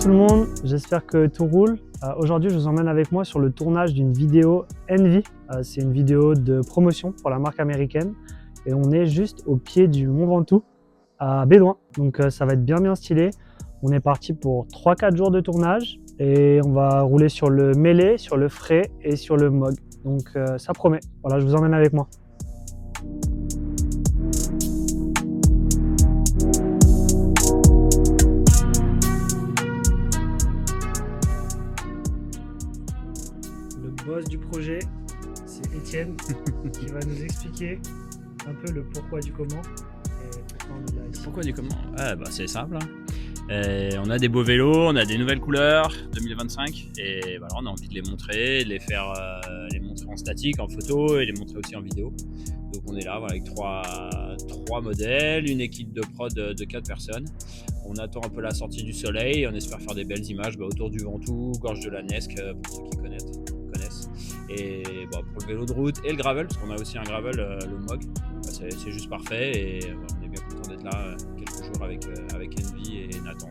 tout le monde, j'espère que tout roule. Aujourd'hui, je vous emmène avec moi sur le tournage d'une vidéo Envy. C'est une vidéo de promotion pour la marque américaine et on est juste au pied du Mont Ventoux à Bédoin. Donc ça va être bien stylé. On est parti pour 3-4 jours de tournage et on va rouler sur le mêlé, sur le frais et sur le MOG. Donc ça promet. Voilà, je vous emmène avec moi. Le boss du projet, c'est Étienne qui va nous expliquer un peu le pourquoi du comment et pourquoi on est là ici. Pourquoi du comment? C'est simple. On a des beaux vélos, on a des nouvelles couleurs 2025 et voilà, on a envie de les montrer, de les faire les montrer en statique, en photo et les montrer aussi en vidéo. Donc on est là voilà, avec trois modèles, une équipe de prod de 4 personnes. On attend un peu la sortie du soleil et on espère faire des belles images autour du Ventoux, gorge de la Nesque pour ceux qui connaissent. Et pour le vélo de route et le gravel, parce qu'on a aussi un gravel, le MOG, c'est juste parfait et on est bien content d'être là quelques jours avec Envy et Nathan.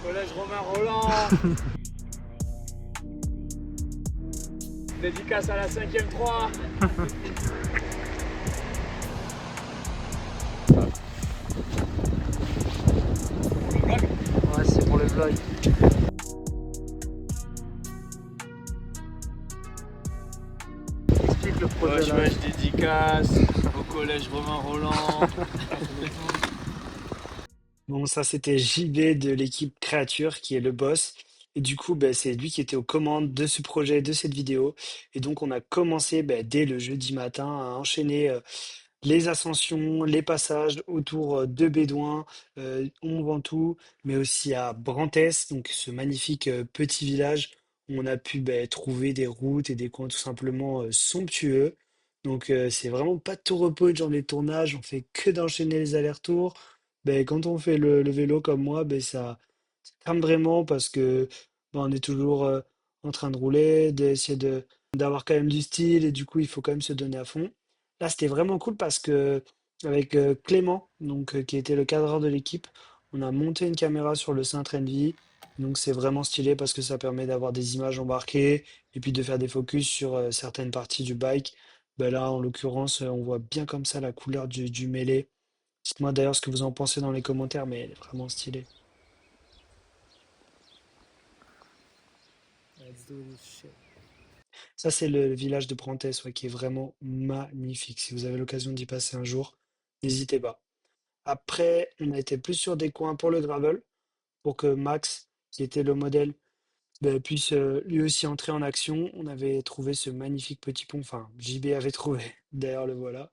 Collège Romain Roland. Dédicace à la 5e 3. Ouais, c'est pour le vlog. Explique le projet là. Dédicace au collège Romain Roland. Bon, ça c'était JB de l'équipe Créature qui est le boss. Et du coup, c'est lui qui était aux commandes de ce projet, de cette vidéo. Et donc, on a commencé dès le jeudi matin à enchaîner les ascensions, les passages autour de Bédoin, au Mont Ventoux, mais aussi à Brantès, donc ce magnifique petit village où on a pu trouver des routes et des coins tout simplement somptueux. Donc, c'est vraiment pas de tout repos une journée de tournage, on fait que d'enchaîner les allers-retours. Quand on fait le vélo comme moi, ça crame vraiment parce que on est toujours en train de rouler, d'essayer d'avoir quand même du style et du coup il faut quand même se donner à fond. Là c'était vraiment cool parce que avec Clément, donc qui était le cadreur de l'équipe, on a monté une caméra sur le cintre Envy. Donc c'est vraiment stylé parce que ça permet d'avoir des images embarquées et puis de faire des focus sur certaines parties du bike. Là en l'occurrence on voit bien comme ça la couleur du mêlé. Dites-moi d'ailleurs ce que vous en pensez dans les commentaires, mais elle est vraiment stylée. Ça, c'est le village de Brantès, qui est vraiment magnifique. Si vous avez l'occasion d'y passer un jour, n'hésitez pas. Après, on a été plus sur des coins pour le gravel, pour que Max, qui était le modèle, puisse lui aussi entrer en action. On avait trouvé ce magnifique petit pont, enfin, JB avait trouvé, d'ailleurs le voilà,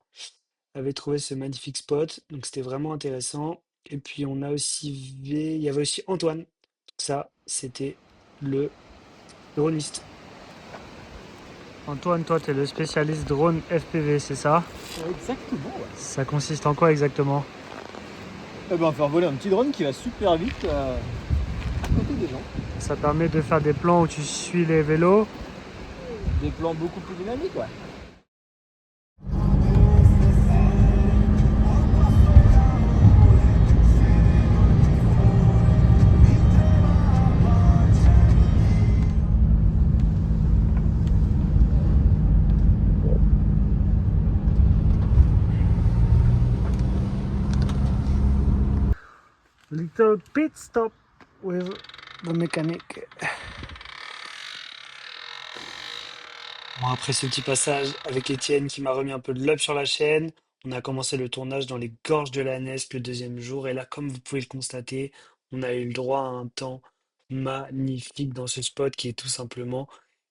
avait trouvé ce magnifique spot, donc c'était vraiment intéressant. Et puis on a aussi, il y avait aussi Antoine, ça, c'était le droniste. Antoine, toi, tu es le spécialiste drone FPV, c'est ça? Exactement, ouais. Ça consiste en quoi exactement? Faire voler un petit drone qui va super vite à côté des gens. Ça permet de faire des plans où tu suis les vélos. Des plans beaucoup plus dynamiques, ouais. Little pit stop with the mechanic. Bon, après ce petit passage avec Étienne qui m'a remis un peu de love sur la chaîne, on a commencé le tournage dans les gorges de la Nesque le deuxième jour. Et là, comme vous pouvez le constater, on a eu le droit à un temps magnifique dans ce spot qui est tout simplement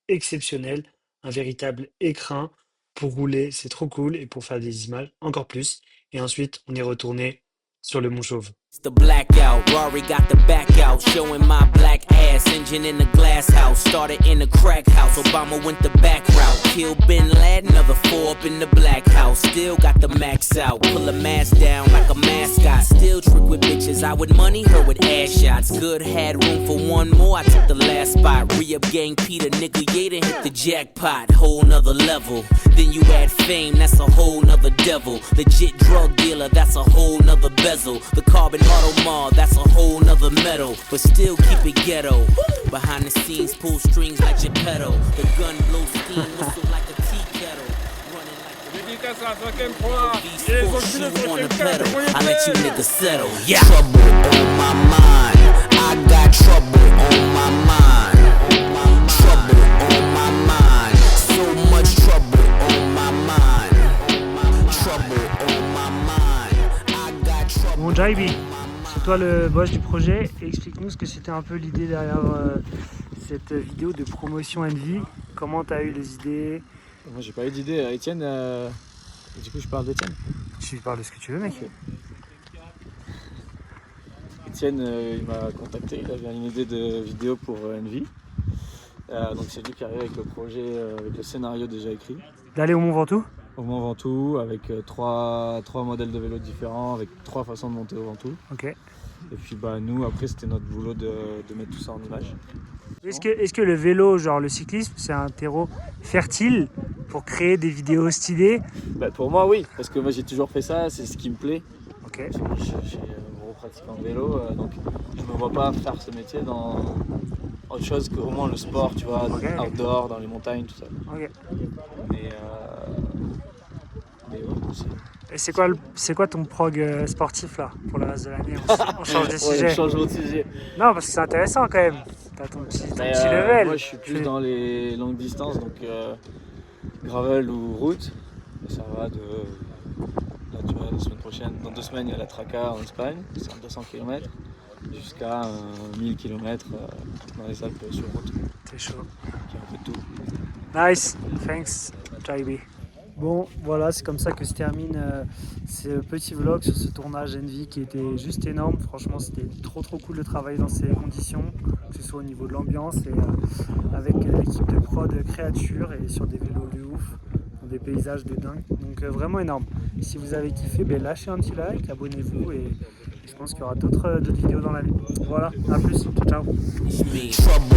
exceptionnel. Un véritable écrin pour rouler, c'est trop cool. Et pour faire des images, encore plus. Et ensuite, on est retourné sur le Mont Chauve. It's the blackout, Rory got the back out, showing my black ass, engine in the glass house, started in the crack house, Obama went the back route, killed Bin Laden, another 4 up in the black house, still got the max out, pull a mask down like a mascot, still still trick with bitches. I would money her with ass shots. Good, had room for one more. I took the last spot. Re-up gang Peter, nigga, Yada hit the jackpot. Whole nother level. Then you add fame, that's a whole nother devil. Legit drug dealer, that's a whole nother bezel. The carbon automar, that's a whole nother metal. But still keep it ghetto. Behind the scenes, pull strings like Geppetto. The gun blows steam, whistle like a tea kettle. Running like a Dédicace à la 5ème 3. Et les enculés de on the 5ème 4, pedal. voyez I let you bien. niggas settle. Yeah. Trouble on my mind. I got trouble on my mind. Trouble on my mind. So much trouble on my mind. Trouble on my mind. I got trouble. Bon, Jaibi, c'est toi le boss du projet. Explique-nous ce que c'était un peu l'idée derrière cette vidéo de promotion Envy. Comment tu as eu les idées? Moi j'ai pas eu d'idée, Étienne, du coup je parle d'Étienne. Tu parles de ce que tu veux, mec. Étienne il m'a contacté, il avait une idée de vidéo pour Envy. Donc c'est lui qui arrive avec le projet, avec le scénario déjà écrit. D'aller au Mont Ventoux? Au Mont Ventoux, avec trois modèles de vélos différents, avec 3 façons de monter au Ventoux. Ok. Et puis bah, nous, après, c'était notre boulot de mettre tout ça en image. Est-ce que le vélo, genre le cyclisme, c'est un terreau fertile pour créer des vidéos stylées? Bah, pour moi, oui, parce que moi j'ai toujours fait ça, c'est ce qui me plaît. Ok. Je suis un gros pratiquant de vélo, donc je me vois pas faire ce métier dans autre chose qu'au moins le sport, tu vois, Ok. outdoor, dans les montagnes, tout ça. Ok. Mais ouais, c'est... Et c'est quoi ton prog sportif là pour le reste de l'année? On change de Ouais, sujet. changement de sujet. Non, parce que c'est intéressant quand même. T'as ton petit Mais, level. moi je suis plus dans les longues distances, donc gravel ou route. Et ça va de. Là, tu vois, la semaine prochaine, dans 2 semaines, il y a la Traca en Espagne, c'est en 200 km, jusqu'à 1000 km dans les Alpes sur route, C'est chaud. qui est un peu tout. Nice, thanks, Jaibi. Bon, voilà, c'est comme ça que se termine ce petit vlog sur ce tournage Envy qui était juste énorme. Franchement, c'était trop cool de travailler dans ces conditions, que ce soit au niveau de l'ambiance et avec l'équipe de prod créature et sur des vélos de ouf, dans des paysages de dingue. Donc vraiment énorme. Si vous avez kiffé, lâchez un petit like, abonnez-vous et je pense qu'il y aura d'autres vidéos dans l'année. Voilà, à plus, ciao. Me. Trouble